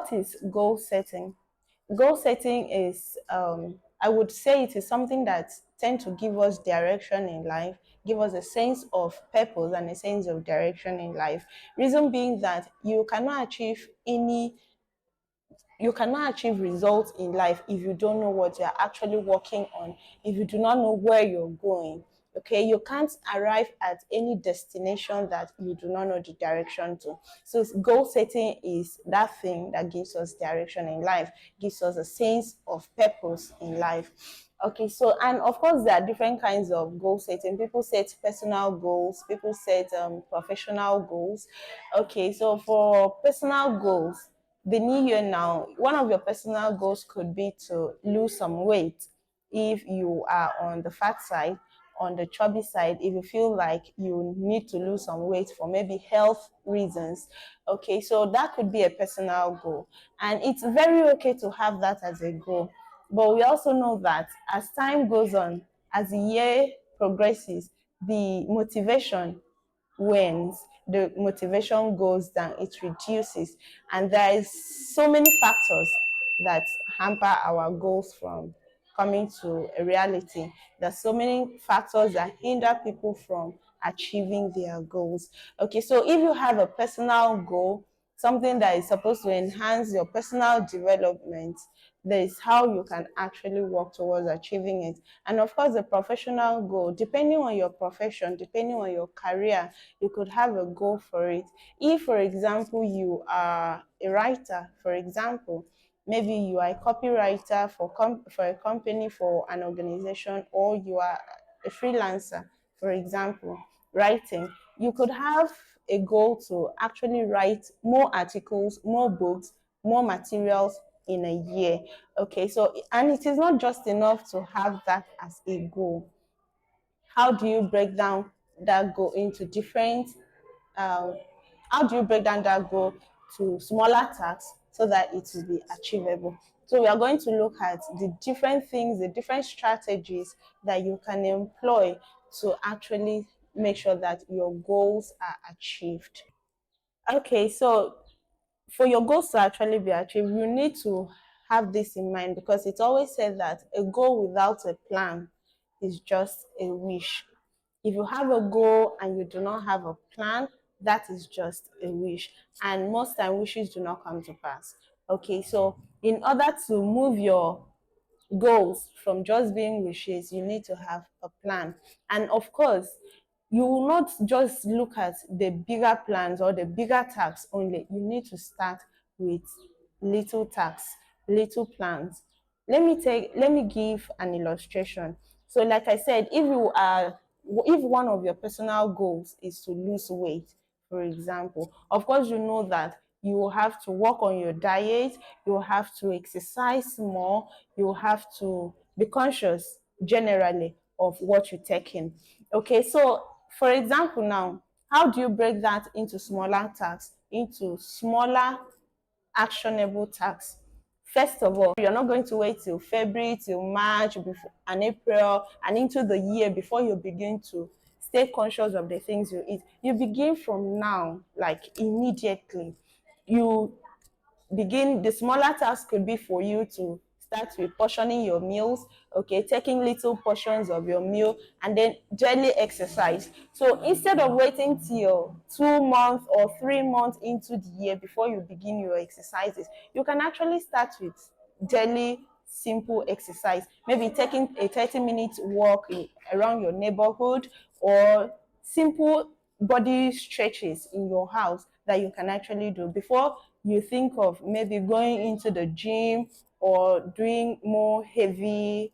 what is goal setting? Goal setting is, I would say, it is something that tend to give us direction in life, give us a sense of purpose and a sense of direction in life. Reason being that you cannot achieve results in life if you don't know what you're actually working on, if you do not know where you're going. Okay, you can't arrive at any destination that you do not know the direction to. So goal setting is that thing that gives us direction in life, gives us a sense of purpose in life. Okay, so and of course there are different kinds of goal setting. People set personal goals, people set professional goals. Okay, so for personal goals, the new year now, one of your personal goals could be to lose some weight. If you are on the fat side, on the chubby side, if you feel like you need to lose some weight for maybe health reasons, okay, so that could be a personal goal. And it's very okay to have that as a goal. But we also know that as time goes on, as the year progresses, the motivation wanes, the motivation goes down, it reduces, and there is so many factors that hamper our goals from coming to a reality. There's so many factors that hinder people from achieving their goals. Okay, so if you have a personal goal, something that is supposed to enhance your personal development, there is how you can actually work towards achieving it. And of course, the professional goal, depending on your profession, depending on your career, you could have a goal for it. If, for example, you are a writer, for example, maybe you are a copywriter for a company, for an organization, or you are a freelancer, for example, writing, you could have a goal to actually write more articles, more books, more materials in a year. Okay, so and it is not just enough to have that as a goal. How do you break down that goal into different um, how do you break down that goal to smaller tasks so that it will be achievable? So we are going to look at the different things, the different strategies that you can employ to actually make sure that your goals are achieved. Okay, so for your goals to actually be achieved, you need to have this in mind, because it's always said that a goal without a plan is just a wish. If you have a goal and you do not have a plan, that is just a wish. And most time wishes do not come to pass. Okay, so in order to move your goals from just being wishes, you need to have a plan. And of course, you will not just look at the bigger plans or the bigger tasks only. You need to start with little tasks, little plans. Let me give an illustration. So like I said, if one of your personal goals is to lose weight, for example, of course you know that you will have to work on your diet, you will have to exercise more, you will have to be conscious generally of what you take in. Okay, so for example now, how do you break that into smaller tasks, into smaller actionable tasks? First of all, you're not going to wait till February, till March, before, and April, and into the year before you begin to stay conscious of the things you eat. You begin from now, like immediately. You begin, the smaller task could be for you to start with portioning your meals, okay, taking little portions of your meal, and then daily exercise. So instead of waiting till 2 months or 3 months into the year before you begin your exercises, you can actually start with daily simple exercise, maybe taking a 30-minute walk around your neighborhood, or simple body stretches in your house that you can actually do before you think of maybe going into the gym or doing more heavy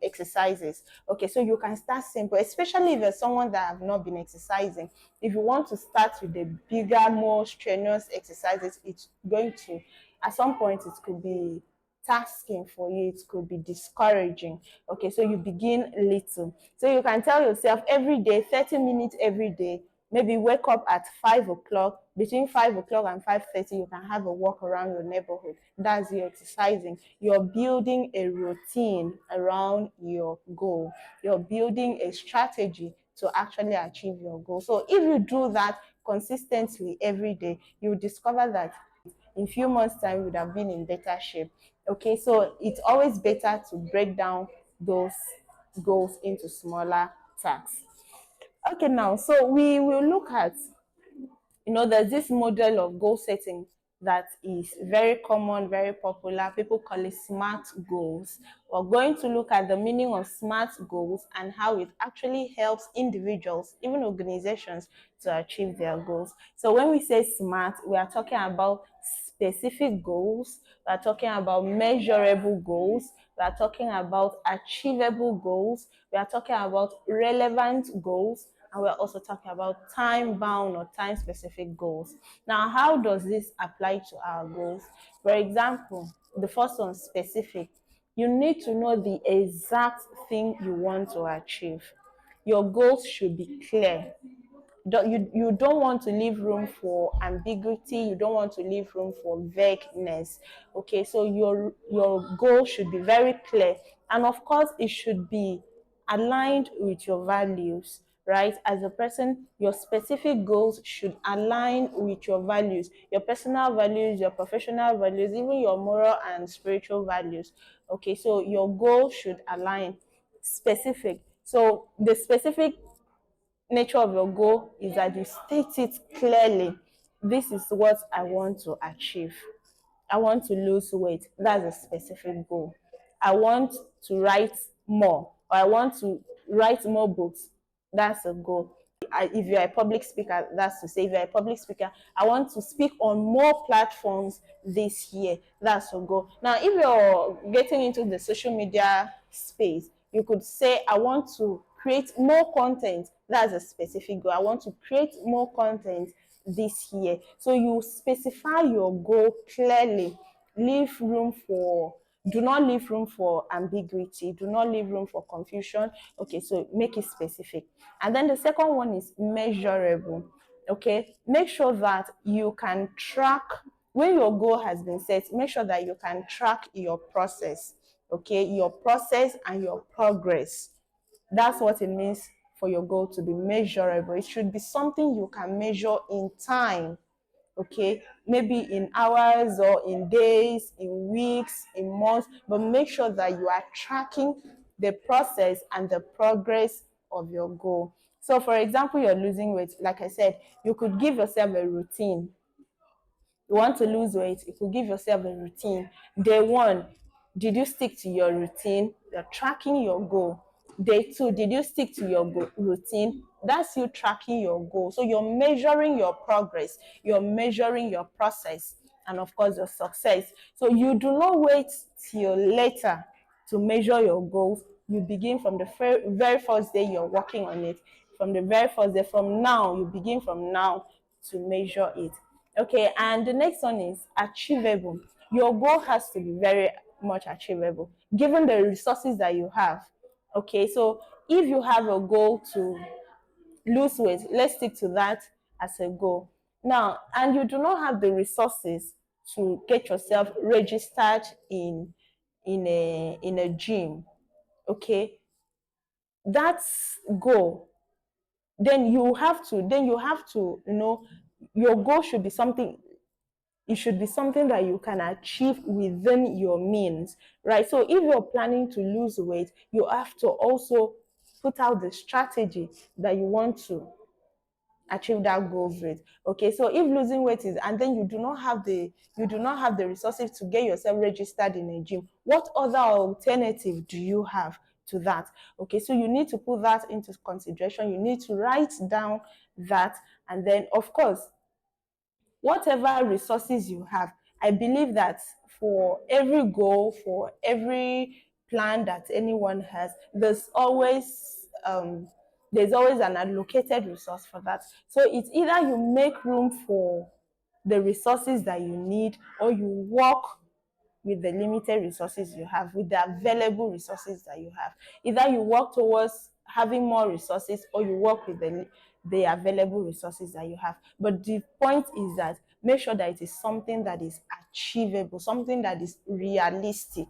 exercises. Okay, so you can start simple, especially if you're someone that have not been exercising. If you want to start with the bigger, more strenuous exercises, it's going to, at some point, it could be tasking for you, it could be discouraging. Okay, so you begin little. So you can tell yourself every day, 30 minutes every day, maybe wake up at 5 o'clock, between 5 o'clock and 5:30, you can have a walk around your neighborhood. That's your exercising. You're building a routine around your goal. You're building a strategy to actually achieve your goal. So if you do that consistently every day, you discover that in few months time you would have been in better shape. Okay, so it's always better to break down those goals into smaller tasks. Okay, now so we will look at, there's this model of goal setting that is very common, very popular. People call it SMART goals. We're going to look at the meaning of SMART goals and how it actually helps individuals, even organizations, to achieve their goals. So when we say SMART, we are talking about specific goals, we are talking about measurable goals, we are talking about achievable goals, we are talking about relevant goals, and we're also talking about time bound or time specific goals. Now, how does this apply to our goals? For example, the first one, specific. You need to know the exact thing you want to achieve. Your goals should be clear. You don't want to leave room for ambiguity, you don't want to leave room for vagueness. Okay, so your goal should be very clear, and of course it should be aligned with your values, right? As a person, your specific goals should align with your values, your personal values, your professional values, even your moral and spiritual values. Okay, so your goal should align. Specific. So the specific nature of your goal is that you state it clearly. This is what I want to achieve. I want to lose weight. That's a specific goal. I want to write more, or I want to write more books. That's a goal. If you're a public speaker, that's to say, if you're a public speaker, I want to speak on more platforms this year. That's a goal. Now, if you're getting into the social media space, you could say, I want to create more content. That's a specific goal. I want to create more content this year. So you specify your goal clearly. Leave room for Do not leave room for ambiguity, do not leave room for confusion. Okay, so make it specific. And then the second one is measurable. Okay, make sure that you can track when your goal has been set. Make sure that you can track your process. Okay, your process and your progress. That's what it means for your goal to be measurable. It should be something you can measure in time. Okay, maybe in hours or in days, in weeks, in months, but make sure that you are tracking the process and the progress of your goal. So for example, you're losing weight. Like I said, you could give yourself a routine. You want to lose weight, you could give yourself a routine. Day one, did you stick to your routine? You're tracking your goal. Day two, did you stick to your routine? That's you tracking your goal. So you're measuring your progress, you're measuring your process, and of course your success. So you do not wait till later to measure your goals. You begin from the very first day you're working on it. From the very first day, from now, you begin from now to measure it. Okay, and the next one is achievable. Your goal has to be very much achievable given the resources that you have. Okay, so if you have a goal to lose weight, let's stick to that as a goal. Now, and you do not have the resources to get yourself registered in a gym. Okay, that's goal. Then you have to your goal should be something, it should be something that you can achieve within your means, right? So if you're planning to lose weight, you have to also put out the strategy that you want to achieve that goal with. Okay, so if losing weight is, and then you do not have the resources to get yourself registered in a gym, what other alternative do you have to that? Okay, so you need to put that into consideration. You need to write down that, and then of course, whatever resources you have, I believe that for every goal, for every plan that anyone has, there's always an allocated resource for that. So it's either you make room for the resources that you need, or you work with the limited resources you have, with the available resources that you have. Either you work towards having more resources, or you work with the available resources that you have. But the point is that make sure that it is something that is achievable, something that is realistic.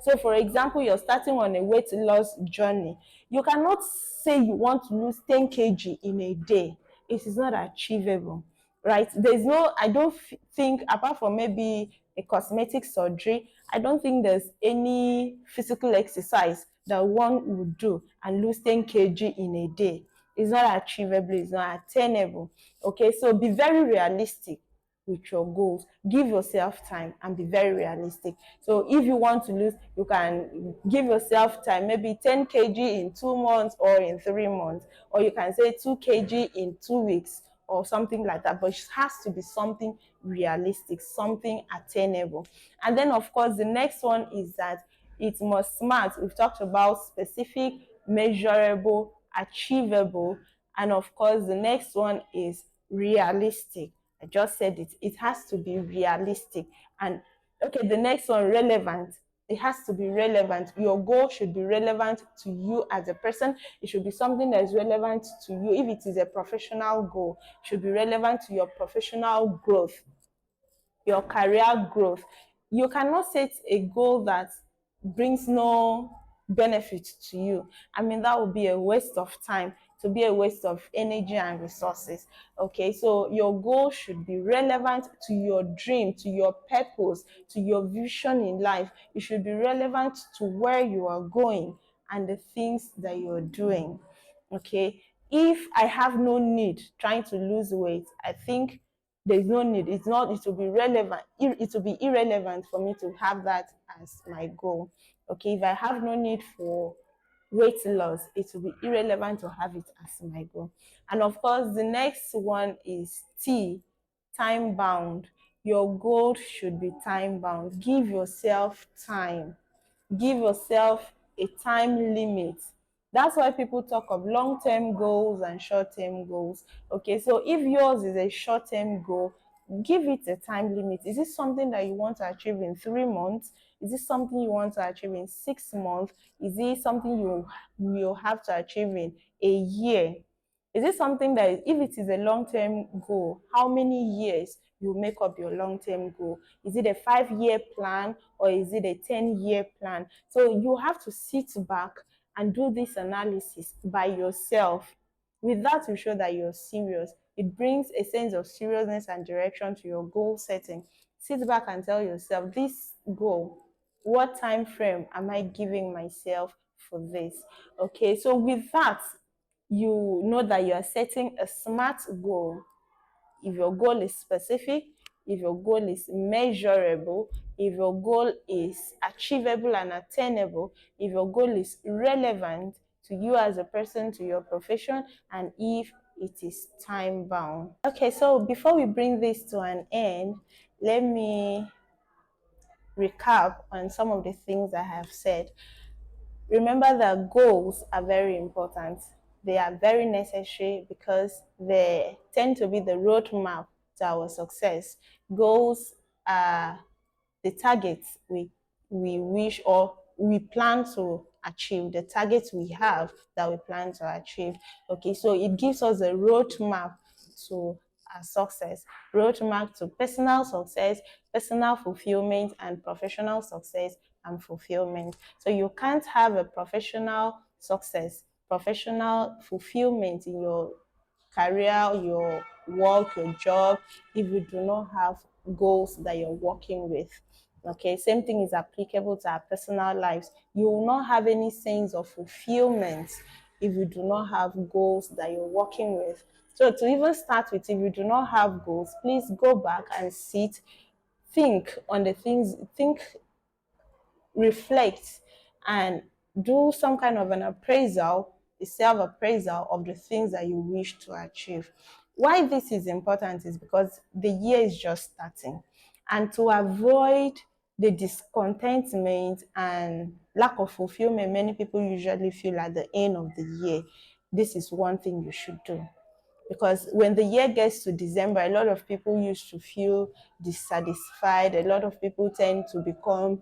So for example, you're starting on a weight loss journey. You cannot say you want to lose 10 kg in a day. It is not achievable. right? There's no, I don't think, apart from maybe a cosmetic surgery, I don't think there's any physical exercise that one would do and lose 10 kg in a day. It's not achievable, it's not attainable. Okay, so be very realistic with your goals. Give yourself time and be very realistic. So if you want to lose, you can give yourself time, maybe 10 kg in 2 months or in 3 months, or you can say 2 kg in 2 weeks or something like that. But it has to be something realistic, something attainable. And then, of course, the next one is that it must smart. We've talked about specific, measurable, achievable, and of course, the next one is realistic. I just said it. It has to be realistic. And okay, the next one, relevant. It has to be relevant. Your goal should be relevant to you as a person. It should be something that is relevant to you. If it is a professional goal, it should be relevant to your professional growth, your career growth. You cannot set a goal that brings no benefit to you. I mean, that would be a waste of time, to be a waste of energy and resources. Okay, so your goal should be relevant to your dream, to your purpose, to your vision in life. It should be relevant to where you are going and the things that you're doing. Okay, if I have no need trying to lose weight, I think there's no need. It's not, it will be relevant, it will be irrelevant for me to have that as my goal. Okay, if I have no need for weight loss, it will be irrelevant to have it as my goal. And of course, the next one is T, time bound. Your goal should be time bound. Give yourself time. Give yourself a time limit. That's why people talk of long-term goals and short-term goals. Okay, so if yours is a short-term goal, give it a time limit. Is it something that you want to achieve in 3 months? Is it something you want to achieve in 6 months? Is it something you will have to achieve in a year? Is it something that, if it is a long-term goal, how many years you make up your long-term goal? Is it a 5-year plan or is it a 10-year plan? So you have to sit back and do this analysis by yourself. With that, to show that you're serious. It brings a sense of seriousness and direction to your goal setting. Sit back and tell yourself, this goal, what time frame am I giving myself for this? Okay, so with that, you know that you are setting a smart goal. If your goal is specific, if your goal is measurable, if your goal is achievable and attainable, if your goal is relevant to you as a person, to your profession, and if it is time bound. Okay, so before we bring this to an end, let me recap on some of the things I have said. Remember that goals are very important. They are very necessary because they tend to be the roadmap to our success. Goals are the targets we wish or we plan to achieve, the targets we have that we plan to achieve. Okay, so it gives us a roadmap to our success, roadmap to personal success, personal fulfillment, and professional success and fulfillment. So you can't have a professional success, professional fulfillment in your career, your work, your job, if you do not have goals that you're working with. Okay, same thing is applicable to our personal lives. You will not have any sense of fulfillment if you do not have goals that you're working with. So to even start with, if you do not have goals, please go back and sit, think on the things, think, reflect, and do some kind of an appraisal, a self-appraisal of the things that you wish to achieve. Why this is important is because the year is just starting. And to avoid the discontentment and lack of fulfillment many people usually feel at the end of the year, this is one thing you should do. Because when the year gets to December, a lot of people used to feel dissatisfied. A lot of people tend to become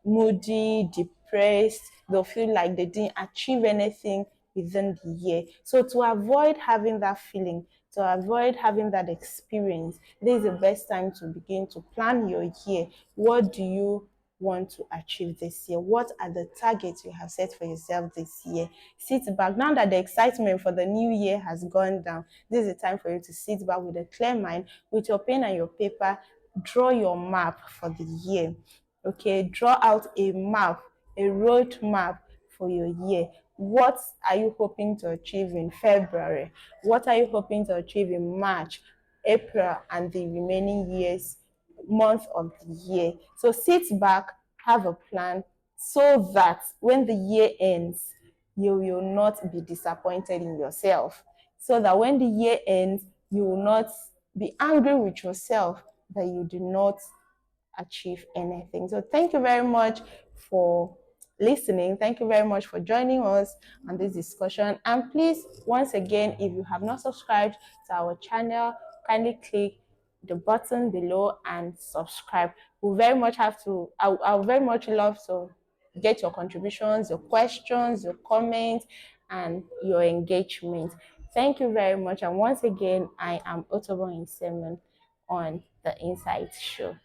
moody, depressed. They'll feel like they didn't achieve anything within the year. So to avoid having that feeling, to avoid having that experience, this is the best time to begin to plan your year. What do you want to achieve this year? What are the targets you have set for yourself this year? Sit back. Now that the excitement for the new year has gone down, this is the time for you to sit back with a clear mind, with your pen and your paper, draw your map for the year. Okay, draw out a map, a road map for your year. What are you hoping to achieve in February? What are you hoping to achieve in March, April, and the remaining years, month of the year? So sit back, have a plan, so that when the year ends, you will not be disappointed in yourself. So that when the year ends, you will not be angry with yourself that you do not achieve anything. So thank you very much for listening. Thank you very much for joining us on this discussion. And please, once again, if you have not subscribed to our channel, kindly click the button below and subscribe. We very much have to, I would very much love to get your contributions, your questions, your comments, and your engagement. Thank you very much. And once again, I am Otobo Insemen on the Insight Show.